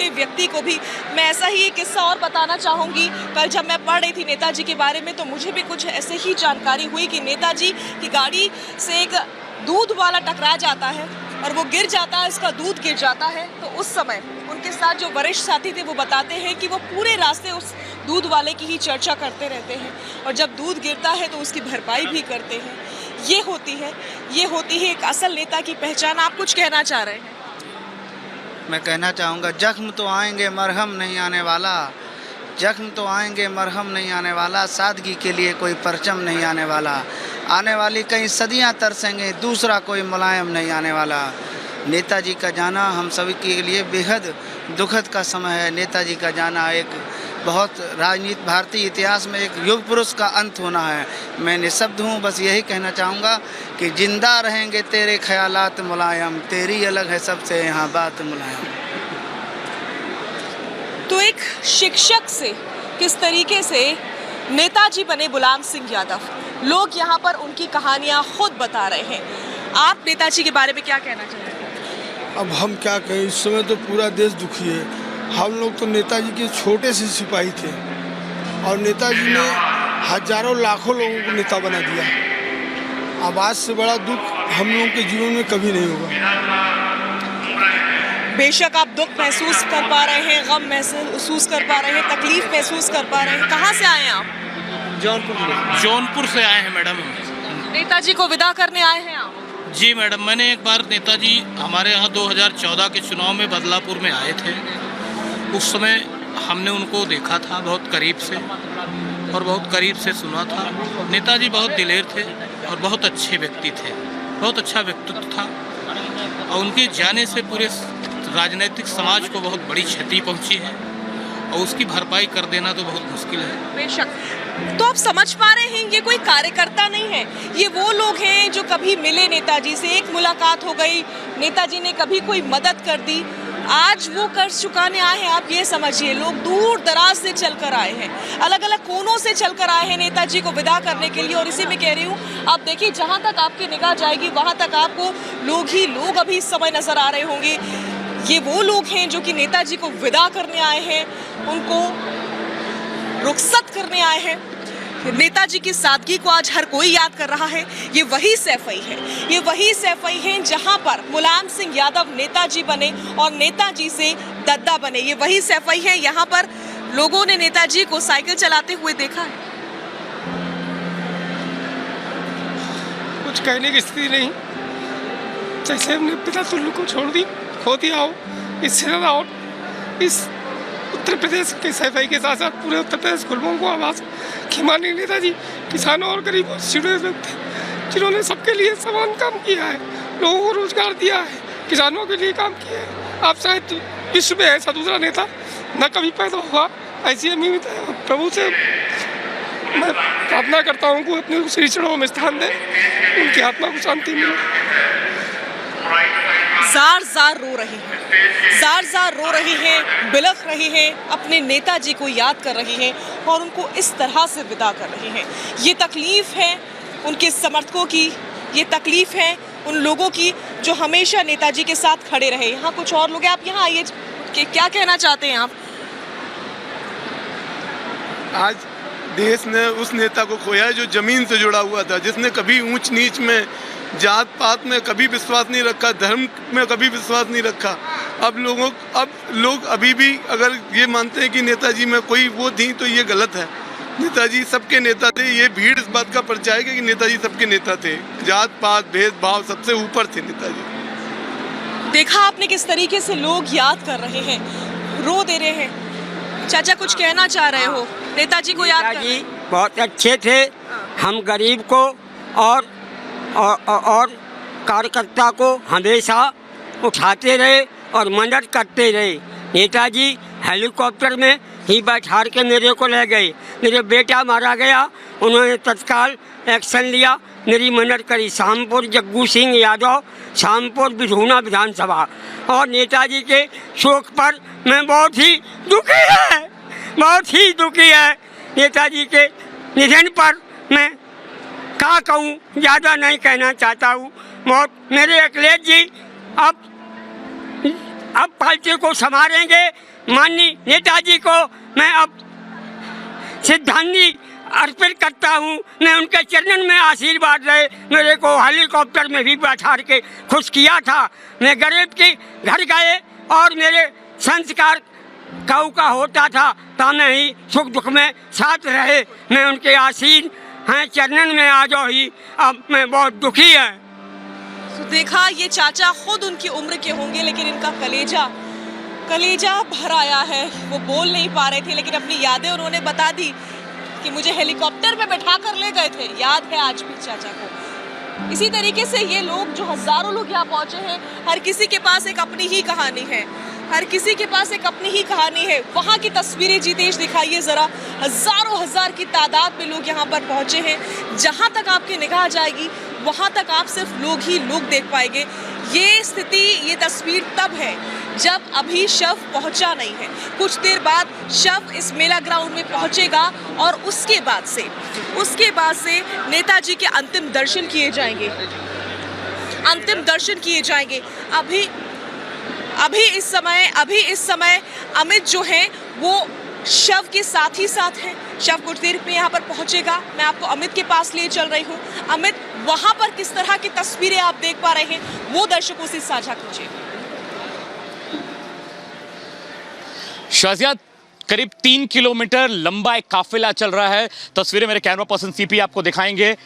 छोटे व्यक्ति को भी। मैं ऐसा ही एक किस्सा और बताना चाहूँगी। कल जब मैं पढ़ रही थी नेताजी के बारे में तो मुझे भी कुछ ऐसे ही जानकारी हुई कि नेताजी की गाड़ी से एक दूध वाला टकरा जाता है और वो गिर जाता है, इसका दूध गिर जाता है। तो उस समय उनके साथ जो वरिष्ठ साथी थे वो बताते हैं कि वो पूरे रास्ते उस दूध वाले की ही चर्चा करते रहते हैं और जब दूध गिरता है तो उसकी भरपाई भी करते हैं। ये होती है एक असल नेता की पहचान। आप कुछ कहना चाह रहे हैं? मैं कहना चाहूँगा, जख्म तो आएंगे मरहम नहीं आने वाला, जख्म तो आएंगे मरहम नहीं आने वाला, सादगी के लिए कोई परचम नहीं आने वाला, आने वाली कई सदियां तरसेंगे, दूसरा कोई मुलायम नहीं आने वाला। नेताजी का जाना हम सभी के लिए बेहद दुखद का समय है। नेताजी का जाना एक बहुत राजनीति भारतीय इतिहास में एक युग पुरुष का अंत होना है। मैं निःशब्द हूँ, बस यही कहना चाहूँगा कि जिंदा रहेंगे तेरे ख्यालात मुलायम, तेरी अलग है सबसे यहाँ बात मुलायम। तो एक शिक्षक से किस तरीके से नेताजी बने मुलायम सिंह यादव, लोग यहाँ पर उनकी कहानियाँ खुद बता रहे हैं। आप नेताजी के बारे में क्या कहना चाहते हैं? अब हम क्या कहें, इस समय तो पूरा देश दुखी है। हम लोग तो नेताजी के छोटे से सिपाही थे और नेताजी ने हजारों लाखों लोगों को नेता बना दिया। अब आज से बड़ा दुख हम लोगों के जीवन में कभी नहीं होगा। बेशक आप दुख महसूस कर पा रहे हैं, गम महसूस कर पा रहे हैं, तकलीफ महसूस कर पा रहे हैं। कहाँ से आए हैं आप? जौनपुर से आए हैं मैडम। नेताजी को विदा करने आए हैं आप? जी मैडम, मैंने एक बार नेताजी हमारे यहाँ 2014 के चुनाव में बदलापुर में आए थे। उस समय हमने उनको देखा था बहुत करीब से और बहुत करीब से सुना था। नेताजी बहुत दिलेर थे और बहुत अच्छे व्यक्ति थे, बहुत अच्छा व्यक्तित्व था और उनके जाने से पूरे राजनीतिक समाज को बहुत बड़ी क्षति पहुंची है और उसकी भरपाई कर देना तो बहुत मुश्किल है। बेशक। तो आप समझ पा रहे हैं ये कोई कार्यकर्ता नहीं है, ये वो लोग हैं जो कभी मिले नेताजी से, एक मुलाकात हो गई, नेताजी ने कभी कोई मदद कर दी, आज वो कर्ज चुकाने आए हैं। आप ये समझिए, लोग दूर दराज से चलकर आए हैं, अलग अलग कोनों से चलकर आए हैं नेताजी को विदा करने के लिए। और इसी में कह रही हूँ, आप देखिए जहाँ तक आपकी निगाह जाएगी वहाँ तक आपको लोग ही लोग अभी इस समय नजर आ रहे होंगे। ये वो लोग हैं जो कि नेताजी को विदा करने आए हैं, उनको रुखसत करने आए हैं। नेताजी की सादगी को आज हर कोई याद कर रहा है। ये वही सैफई है, ये वही सैफई है जहां पर मुलायम सिंह यादव नेताजी बने और नेताजी से दद्दा बने। ये वही सैफई है, यहाँ पर लोगों ने नेताजी को साइकिल चलाते हुए देखा है। कुछ कहने की स्थिति नहीं, जैसे हमने पिता तुल्य को छोड़ दी, खो दिया हो, इससे ज़्यादा और इस उत्तर प्रदेश के सैफई के साथ साथ पूरे उत्तर प्रदेश के लोगों को आवाज़ कि माननीय नेताजी किसानों और गरीबों से जुड़े हुए थे, जिन्होंने सबके लिए समान काम किया है, लोगों को रोजगार दिया है, किसानों के लिए काम किया है। आप शायद विश्व में ऐसा दूसरा नेता न कभी पैदा हुआ, ऐसी उम्मीद है। प्रभु से मैं प्रार्थना करता हूँ कि अपने श्री चरणों में स्थान दें, उनकी आत्मा को शांति मिले। जार जार रो रही हैं, जार जार रो रही हैं, बिलख रही हैं, अपने नेताजी को याद कर रही हैं और उनको इस तरह से विदा कर रही हैं। ये तकलीफ़ है उनके समर्थकों की, ये तकलीफ़ है उन लोगों की जो हमेशा नेताजी के साथ खड़े रहे। यहाँ कुछ और लोग हैं, आप यहाँ आइए, क्या कहना चाहते हैं आप? आज देश ने उस नेता को खोया है जो जमीन से जुड़ा हुआ था, जिसने कभी ऊंच नीच में, जात पात में कभी विश्वास नहीं रखा, धर्म में कभी विश्वास नहीं रखा। अब लोग अभी भी अगर ये मानते हैं कि नेताजी में कोई वो थी तो ये गलत है। नेताजी सबके नेता थे। ये भीड़ इस बात का परिचय है कि नेताजी सबके नेता थे, जात पात भेदभाव सबसे ऊपर थे नेताजी। देखा आपने किस तरीके से लोग याद कर रहे हैं, रो दे रहे हैं। चाचा कुछ कहना चाह रहे हो? नेताजी को याद कर। नेताजी बहुत अच्छे थे, हम गरीब को और कार्यकर्ता को हमेशा उठाते रहे और मदद करते रहे। नेताजी हेलीकॉप्टर में ही बैठा के मेरे को ले गए, मेरे बेटा मारा गया, उन्होंने तत्काल एक्शन लिया, मेरी मदद करी। शामपुर जग्गू सिंह यादव, शामपुर बिधूना विधानसभा। और नेताजी के शोक पर मैं बहुत ही दुखी है। नेताजी के निधन पर मैं क्या कहूँ, ज़्यादा नहीं कहना चाहता हूँ। मेरे अखिलेश जी अब पार्टी को संभालेंगे। माननीय नेताजी को मैं अब श्रद्धांजलि अर्पित करता हूँ। मैं उनके चरणन में आशीर्वाद रहे। मेरे को हेलीकॉप्टर में भी बैठा के खुश किया था। मैं गरीब के घर गए और मेरे संस्कार काऊ का होता था, तामे ही सुख दुख में साथ रहे। मैं उनके आसीन हैं चरणन में आ जाओ ही। अब मैं बहुत दुखी है। तो देखा, ये चाचा खुद उनकी उम्र के होंगे, लेकिन इनका कलेजा भर आया है। वो बोल नहीं पा रहे थे, लेकिन अपनी यादें उन्होंने बता दी कि मुझे हेलीकॉप्टर में बैठा कर ले गए थे। याद है आज भी चाचा को। इसी तरीके से ये लोग, जो हजारों लोग यहाँ पहुंचे हैं, हर किसी के पास एक अपनी ही कहानी है। हर किसी के पास एक अपनी ही कहानी है। वहाँ की तस्वीरें जितेश दिखाइए ज़रा। हजार की तादाद में लोग यहाँ पर पहुँचे हैं। जहाँ तक आपकी निगाह जाएगी वहाँ तक आप सिर्फ लोग ही लोग देख पाएंगे। ये स्थिति, ये तस्वीर तब है जब अभी शव पहुँचा नहीं है। कुछ देर बाद शव इस मेला ग्राउंड में पहुँचेगा और उसके बाद से नेताजी के अंतिम दर्शन किए जाएंगे। अभी इस समय अमित जो है वो शव के साथ ही साथ है। शव कुछ देर में यहाँ पर पहुँचेगा। मैं आपको अमित के पास ले चल रही हूँ। अमित, वहाँ पर किस तरह की तस्वीरें आप देख पा रहे हैं, वो दर्शकों से साझा कीजिए। शाजिया, करीब 3 किलोमीटर लंबा एक काफिला चल रहा है। तस्वीरें मेरे कैमरा पर्सन सीपी आपको दिखाएंगे।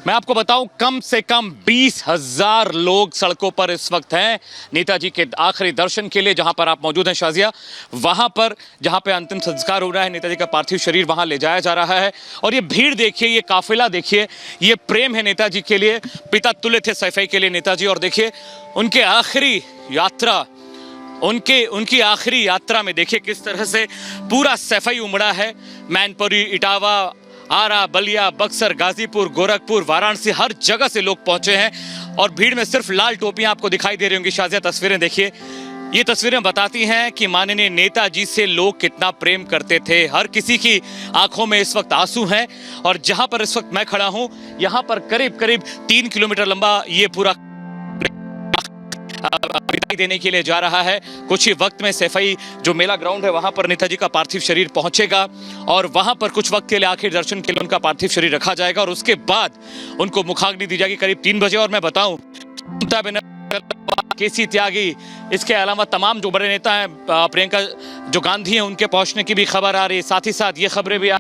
मैं आपको बताऊं, कम से कम 20,000 लोग सड़कों पर इस वक्त हैं नेताजी के आखिरी दर्शन के लिए। जहां पर आप मौजूद हैं शाजिया, वहां पर जहां पे अंतिम संस्कार हो रहा है, नेताजी का पार्थिव शरीर वहां ले जाया जा रहा है। और ये भीड़ देखिए, ये काफिला देखिए, ये प्रेम है नेताजी के लिए। पिता तुल्य थे सैफई के लिए नेताजी। और देखिए उनके आखिरी यात्रा, उनकी आखिरी यात्रा में देखिए किस तरह से पूरा सैफई उमड़ा है। मैनपुरी, इटावा, आरा, बलिया, बक्सर, गाजीपुर, गोरखपुर, वाराणसी, हर जगह से लोग पहुंचे हैं। और भीड़ में सिर्फ लाल टोपियां आपको दिखाई दे रही होंगी। शाजिया, तस्वीरें देखिए। ये तस्वीरें बताती हैं कि माननीय नेताजी से लोग कितना प्रेम करते थे। हर किसी की आंखों में इस वक्त आंसू हैं। और जहां पर इस वक्त मैं खड़ा हूं, यहां पर करीब 3 किलोमीटर लंबा ये पूरा विदाई देने के लिए जा रहा है। कुछ ही वक्त में सैफई जो मेला ग्राउंड है वहां पर नेताजी का पार्थिव शरीर पहुंचेगा और वहां पर कुछ वक्त के लिए आखिर दर्शन के लिए उनका पार्थिव शरीर रखा जाएगा और उसके बाद उनको मुखाग्नि दी जाएगी करीब 3 बजे। और मैं बताऊं, ममता बनर्जी, केसी त्यागी, इसके अलावा तमाम जो बड़े नेता हैं, प्रियंका जो गांधी हैं, उनके पहुंचने की भी खबर आ रही है। साथ ही साथ ये खबरें भी आ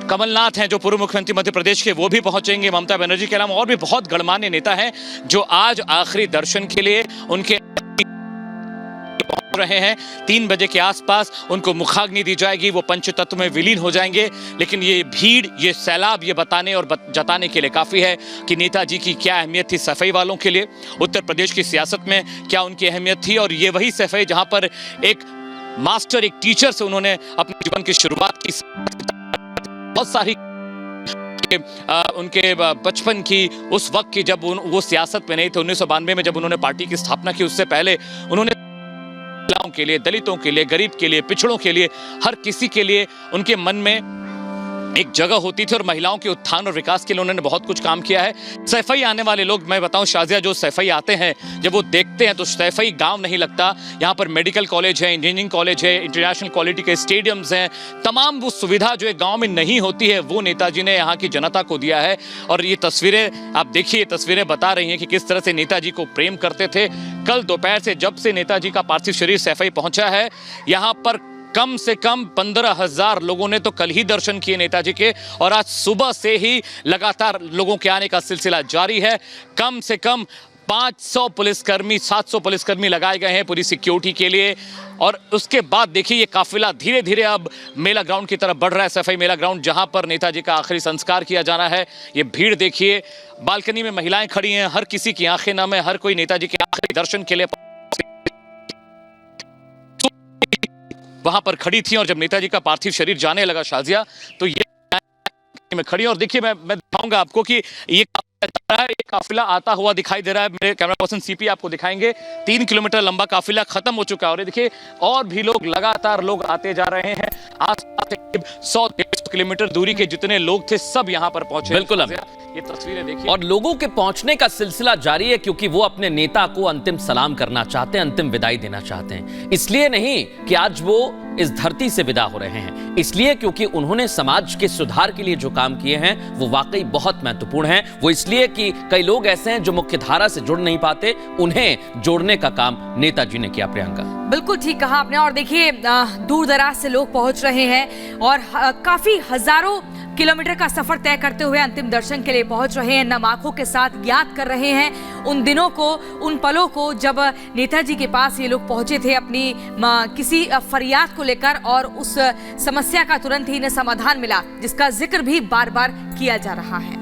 कमलनाथ हैं जो पूर्व मुख्यमंत्री मध्य प्रदेश के, वो भी पहुंचेंगे। ममता बनर्जी के अलावा और भी बहुत गणमान्य नेता हैं जो आज आखिरी दर्शन के लिए उनके पहुंच रहे हैं। 3 बजे के आसपास उनको मुखाग्नि दी जाएगी, वो पंचतत्व में विलीन हो जाएंगे। लेकिन ये भीड़, ये सैलाब ये बताने और जताने के लिए काफ़ी है कि नेताजी की क्या अहमियत थी सैफई वालों के लिए, उत्तर प्रदेश की सियासत में क्या उनकी अहमियत थी। और ये वही सैफई जहाँ पर एक मास्टर, एक टीचर से उन्होंने अपने जीवन की शुरुआत की। बहुत सारी उनके बचपन की, उस वक्त की जब वो सियासत में नहीं थे, 1992 में जब उन्होंने पार्टी की स्थापना की, उससे पहले उन्होंने महिलाओं के लिए, दलितों के लिए, गरीब के लिए, पिछड़ों के लिए, हर किसी के लिए उनके मन में एक जगह होती थी और महिलाओं के उत्थान और विकास के लिए उन्होंने बहुत कुछ काम किया है। सैफई आने वाले लोग, मैं बताऊं शाजिया, जो सैफई आते हैं जब वो देखते हैं तो सैफई गांव नहीं लगता। यहाँ पर मेडिकल कॉलेज है, इंजीनियरिंग कॉलेज है, इंटरनेशनल क्वालिटी के स्टेडियम्स हैं, तमाम वो सुविधा जो एक गाँव में नहीं होती है वो नेताजी ने यहाँ की जनता को दिया है। और ये तस्वीरें आप देखिए, तस्वीरें बता रही हैं कि किस तरह से नेताजी को प्रेम करते थे। कल दोपहर से जब से नेताजी का पार्थिव शरीर सैफई पहुंचा है, यहाँ पर कम से कम 15,000 लोगों ने तो कल ही दर्शन किए नेताजी के। और आज सुबह से ही लगातार लोगों के आने का सिलसिला जारी है। कम से कम 500 पुलिसकर्मी, 700 पुलिसकर्मी लगाए गए हैं पूरी सिक्योरिटी के लिए। और उसके बाद देखिए ये काफिला धीरे धीरे अब मेला ग्राउंड की तरफ बढ़ रहा है, सैफई मेला ग्राउंड, जहां पर नेताजी का आखिरी संस्कार किया जाना है। ये भीड़ देखिए, बालकनी में महिलाएं खड़ी हैं, हर किसी की आंखें नम है, हर कोई नेताजी के आखिरी दर्शन के लिए वहां पर खड़ी थी। और जब नेताजी का पार्थिव शरीर जाने लगा शाजिया, तो ये में खड़ी। और देखिए मैं दिखाऊंगा आपको कि ये काफिला आता हुआ दिखाई दे रहा है। मेरे कैमरा पर्सन सीपी आपको दिखाएंगे। 3 किलोमीटर लंबा काफिला खत्म हो चुका है और देखिए और भी लोग, लगातार लोग आते जा रहे हैं। आसपास के 100-150 किलोमीटर दूरी के जितने लोग थे सब यहाँ पर पहुंचे। बिल्कुल अमित, ये तस्वीरें देखिए। और लोगों के पहुंचने का सिलसिला जारी है क्योंकि वो अपने नेता को अंतिम सलाम करना चाहते हैं, अंतिम विदाई देना चाहते हैं। इसलिए नहीं कि आज वो इस धरती से विदा हो रहे हैं, इसलिए क्योंकि उन्होंने समाज के सुधार के लिए जो काम किए हैं वो वाकई बहुत महत्वपूर्ण हैं। वो इसलिए कि कई लोग ऐसे हैं जो मुख्य धारा से जुड़ नहीं पाते, उन्हें जोड़ने का काम नेताजी ने किया। प्रियंका, बिल्कुल ठीक कहा आपने। और देखिए दूर दराज से लोग पहुंच रहे हैं और काफी हजारों किलोमीटर का सफर तय करते हुए अंतिम दर्शन के लिए पहुंच रहे हैं। नम आंखों के साथ याद कर रहे हैं उन दिनों को, उन पलों को जब नेताजी के पास ये लोग पहुंचे थे अपनी किसी फरियाद को लेकर, और उस समस्या का तुरंत ही इन्हें समाधान मिला जिसका जिक्र भी बार बार किया जा रहा है।